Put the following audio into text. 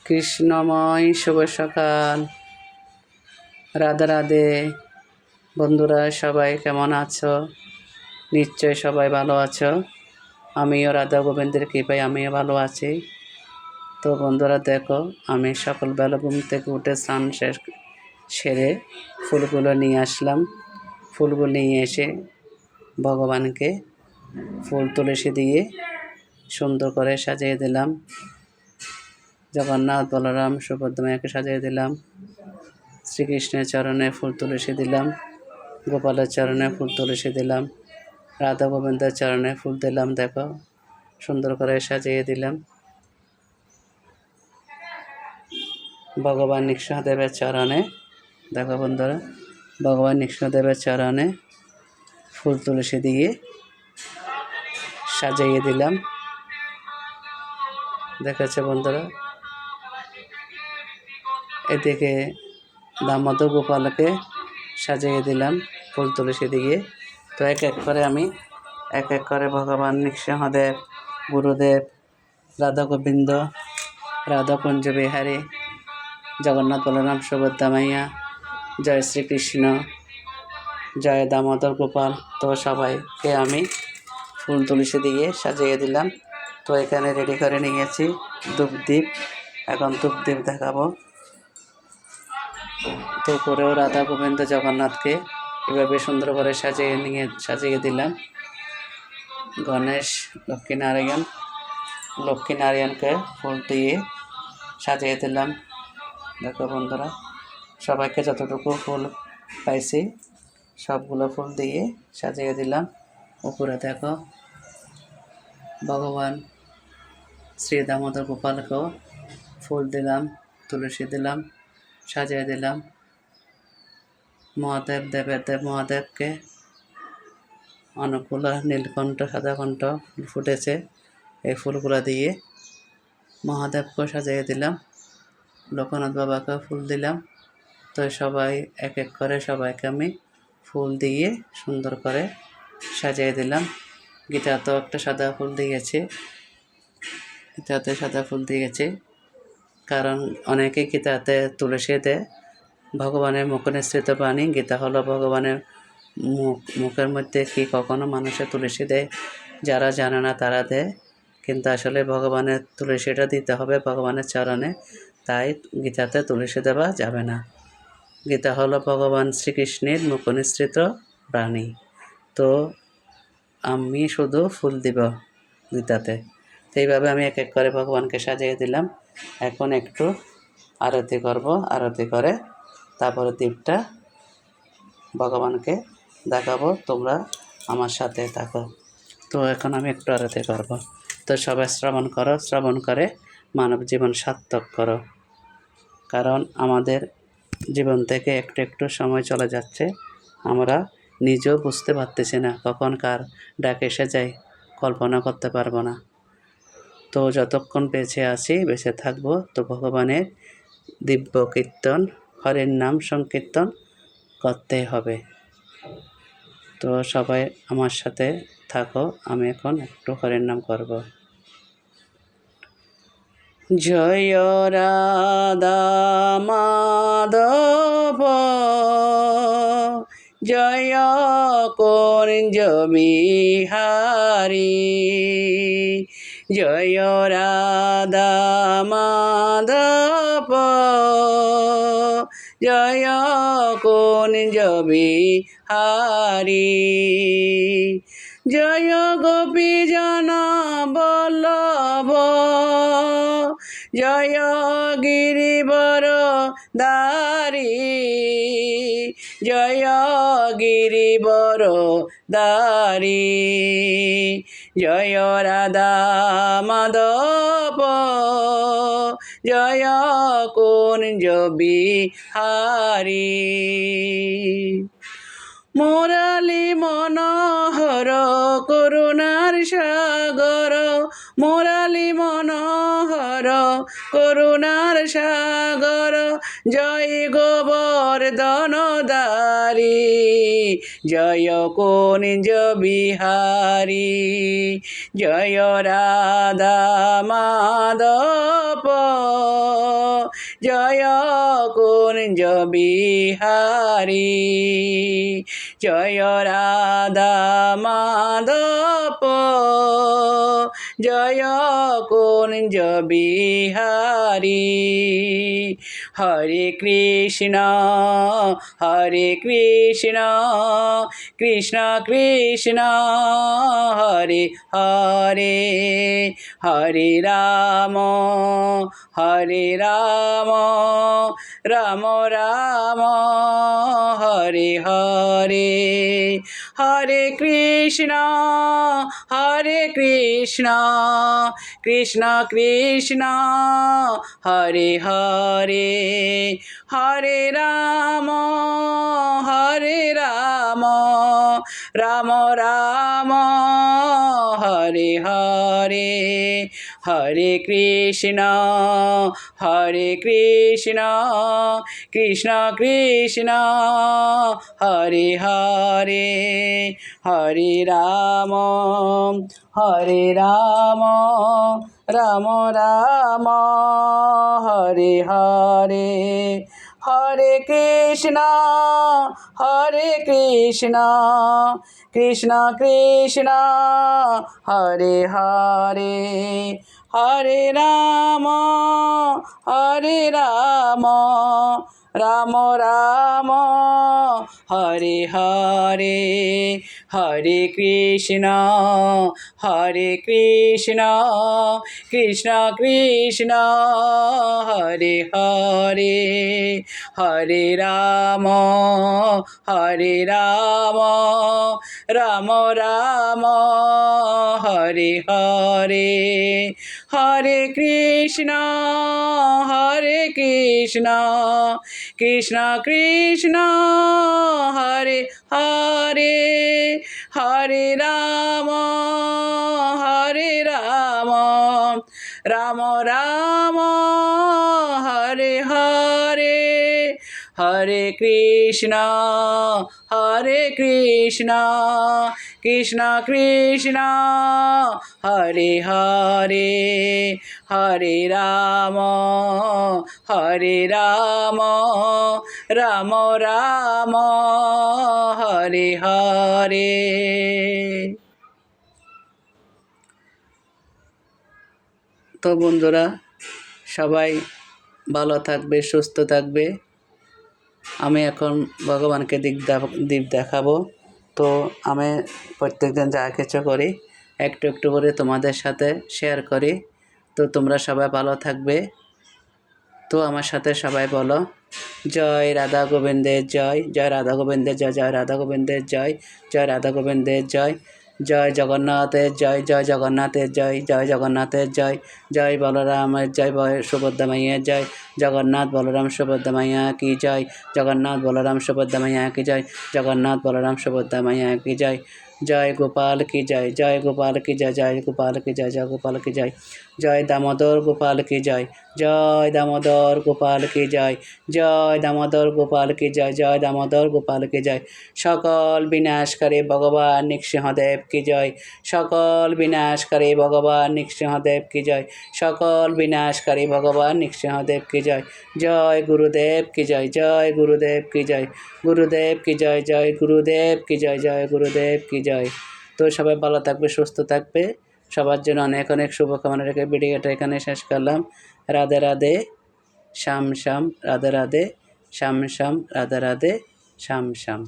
কৃষ্ণময় শুভ সকাল। রাধে রাধে। বন্ধুরা সবাই কেমন আছো? নিশ্চয় সবাই ভালো আছো। আমিও রাধা গোবিন্দের কৃপায় আমিও ভালো আছি। তো বন্ধুরা দেখো, আমি সকালবেলা ঘুম থেকে উঠে স্নান সেরে ফুলগুলো নিয়ে আসলাম। ফুলগুলো নিয়ে এসে ভগবানকে ফুল তুলসী দিয়ে সুন্দর করে সাজিয়ে দিলাম। জগন্নাথ, বলরাম, সুভদ্রাকে সাজিয়ে দিলাম। শ্রীকৃষ্ণের চরণে ফুল তুলসী দিলাম। গোপালের চরণে ফুল তুলসী দিলাম। রাধা গোবিন্দের চরণে ফুল দিলাম। দেখো, সুন্দর করে সাজিয়ে দিলাম। ভগবান নৃসিংহদেবের চরণে দেখো বন্ধুরা, ভগবান নৃসিংহদেবের চরণে ফুল তুলসী দিয়ে সাজিয়ে দিলাম। দেখেছে বন্ধুরা, এদিকে দামোদর গোপালকে সাজিয়ে দিলাম ফুল তুলসী দিয়ে। তো এক এক করে ভগবান নৃসিংহদেব, গুরুদেব, রাধা গোবিন্দ, রাধাকুঞ্জ বিহারী, জগন্নাথ, বলরাম, সুভদ্রা মাইয়া, জয় শ্রীকৃষ্ণ, জয় দামোদর গোপাল। তো সবাইকে আমি ফুল তুলসী দিয়ে সাজিয়ে দিলাম। তো এখানে রেডি করে নিয়েছি ধূপদীপ। এখন ধূপদীপ দেখাবো। তো করেও রাধা গোবিন্দ জগন্নাথকে এভাবে সুন্দর করে সাজিয়ে দিলাম। গণেশ, লক্ষ্মীনারায়ণকে ফুল দিয়ে সাজিয়ে দিলাম। দেখো বন্ধুরা, সবাইকে যতটুকু ফুল পাইছি সবগুলো ফুল দিয়ে সাজিয়ে দিলাম। উপরে দেখো ভগবান শ্রী দামোদর গোপালকেও ফুল দিলাম, তুলসী দিলাম, সাজিয়ে দিলাম। মহাদেবকে অনেকগুলো নীলকণ্ঠ, সাদাকণ্ঠ ফুল ফুটেছে। এই ফুলগুলো দিয়ে মহাদেবকে সাজিয়ে দিলাম। লোকনাথ বাবাকে ফুল দিলাম। তো সবাই এক এক করে সবাইকে আমি ফুল দিয়ে সুন্দর করে সাজিয়ে দিলাম। গীতাতেও একটা সাদা ফুল দিয়েছে, কারণ অনেকে গীতাতে তুলসী দেয়। ভগবানের মুখনিসৃত বাণী। গীতা হলো ভগবানের মুখের মধ্যে কি কখনো মানুষের তুলসী দেয়? যারা জানে না তারা দেয়, কিন্তু আসলে ভগবানের তুলসীটা দিতে হবে ভগবানের চরণে। তাই গীতাতে তুলসী দেওয়া যাবে না। গীতা হলো ভগবান শ্রীকৃষ্ণের মুখনিসৃত বাণী। তো আমি শুধু ফুল দিব গীতাতে। তো এইভাবে আমি এক এক করে ভগবানকে সাজিয়ে দিলাম। এখন একটু আরতি করব। আরতি করে তারপরে দীপটা ভগবানকে দেখাবো। তোমরা আমার সাথে থাকো। তো এখন আমি একটু আরতি করব। তো সবাই শ্রবণ করে মানব জীবন সার্থক করো। কারণ আমাদের জীবন থেকে একটু একটু সময় চলে যাচ্ছে, আমরা নিজেও বুঝতে পারতেছি না কখন কার ডাক এসে যায়, কল্পনা করতে পারবো না। তো যতক্ষণ বেঁচে থাকবো, তো ভগবানের দিব্য কীর্তন, হরির নাম সংকীর্তন করতেই হবে। তো সবাই আমার সাথে থাকো। আমি এখন একটু হরির নাম করব। জয় রাধা মাধব, জয় কুঞ্জ বিহারী, জয় রাধা মাধব, জয় কুঞ্জ বিহারী, জয় গোপীজন বল্লভ, জয় গিরিবর দারি, জয় গিরিবর দারি, জয় রাধা মাধব, জয় কুঞ্জ বিহারী। মুরালি মনোহর করুণার সাগর, মুরালি মনোহর করুণার সাগর, জয় গোবর্ধন দারি, জয় কুঞ্জ বিহারী, জয় রাধা মাধব, জয় কুঞ্জ বিহারী জয় রাধা মাধব জয় কুঞ্জ বিহারী হরে কৃষ্ণ কৃষ্ণ কৃষ্ণ হরে হরে হরে রাম রাম রাম হরে হরে হরে কৃষ্ণ কৃষ্ণ কৃষ্ণ হরে হরে হরে রাম রাম রাম হরে হরে হরে কৃষ্ণ কৃষ্ণ কৃষ্ণ হরে হরে হরে রাম রাম রাম হরে হরে হরে কৃষ্ণ কৃষ্ণ কৃষ্ণ হরে হরে হরে রাম রাম রাম হরে হরে হরে কৃষ্ণ কৃষ্ণ কৃষ্ণ হরে হরে হরে রাম রাম রাম হরে হরে হরে কৃষ্ণ কৃষ্ণ কৃষ্ণ হরে হরে হরে রাম রাম রাম হরে হরে হরে কৃষ্ণ কৃষ্ণ কৃষ্ণ হরে হরে হরে রাম রাম রাম হরে হরে। তো বন্ধুরা, সবাই ভালো থাকবে, সুস্থ থাকবে। আমি এখন ভগবানকে দিক দেখাবো। তো আমি প্রত্যেকদিন যা কিছু করি একটু একটু করে তোমাদের সাথে শেয়ার করি। তো তোমরা সবাই ভালো থাকবে। তো আমার সাথে সবাই বলো, জয় রাধা গোবিন্দের জয়, জয় রাধা গোবিন্দের জয়, জয় রাধা গোবিন্দের জয়, জয় রাধা গোবিন্দের জয়, জয় জগন্নাথের জয়, জয় জগন্নাথের জয়, জয় জগন্নাথের জয়, জয় বলরামের জয়, সুভদ্রা মাইয়ার জয়, জগন্নাথ বলরাম সুভদ্রা মাইয়া কি জয়, জগন্নাথ বলরাম সুভদ্রা মাইয়া কি জয়, জগন্নাথ বলরাম সুভদ্রা মাইয়া কি জয়, জয় গোপাল কি জয়, জয় গোপাল কি জয়, জয় গোপাল কি জয়, জয় গোপাল কি জয়, জয় দামোদর গোপাল কি জয়, জয় দামোদর গোপাল কি জয়, জয় দামোদর গোপাল কি জয়, জয় দামোদর গোপাল কি জয়, সকল বিনাশকারী ভগবান নৃসিংহদেব কি জয়, সকল বিনাশকারী ভগবান নৃসিংহদেব কি জয়, সকল বিনাশকারী ভগবান নৃসিংহদেব কি জয়, জয় গুরুদেব কি জয়, জয় গুরুদেব কি জয়, গুরুদেব কি জয়, জয় গুরুদেব কি জয়, জয় গুরুদেব কি জয়। তো সবাই ভালো থাকবে, সুস্থ থাকবে। সবার জন্য অনেক অনেক শুভকামনা রেখে ভিডিওটা এখানে শেষ করলাম। রাধে রাধে, শ্যাম শ্যাম, রাধে রাধে, শ্যাম শ্যাম, রাধে রাধে, শ্যাম শ্যাম।